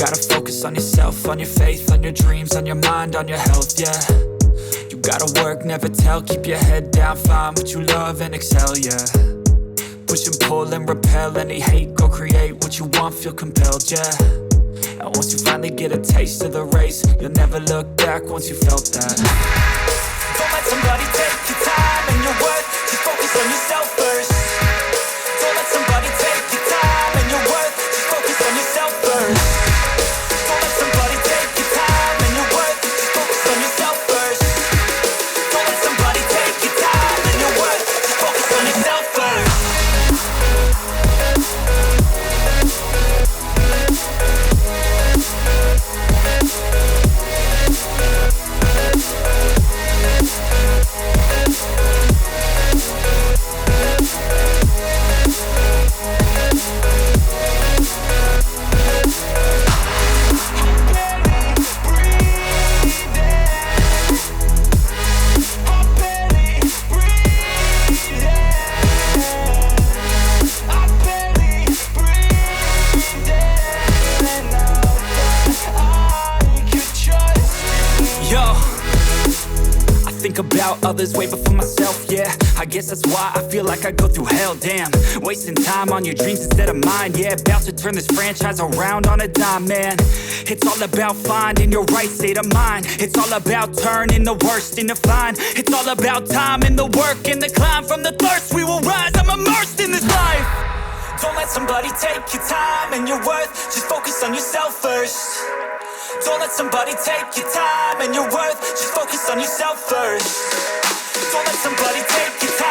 gotta focus on yourself, on your faith, on your dreams, on your mind, on your health, yeah. You gotta work, never tell, keep your head down, find what you love and excel, yeah. Push and pull and repel any hate, go create what you want, feel compelled, yeah. And once you finally get a taste of the race, you'll never look back once you felt that. Don't let somebody take your time and your worth, just focus on yourself first. Don't let somebody take your time and your worth, just focus on yourself first. Don't let somebody take your time and your worth, just focus on yourself first. Don't let somebody take your time and your worth, just focus on yourself first. Think about others way before myself, yeah. I guess that's why I feel like I go through hell, damn. Wasting time on your dreams instead of mine, yeah. About to turn this franchise around on a dime, man. It's all about finding your right state of mind. It's all about turning the worst into fine. It's all about time and the work and the climb. From the thirst we will rise, I'm immersed in this life. Don't let somebody take your time and your worth, just focus on yourself first. Don't let somebody take your time and your worth, just focus on yourself first. Don't let somebody take your time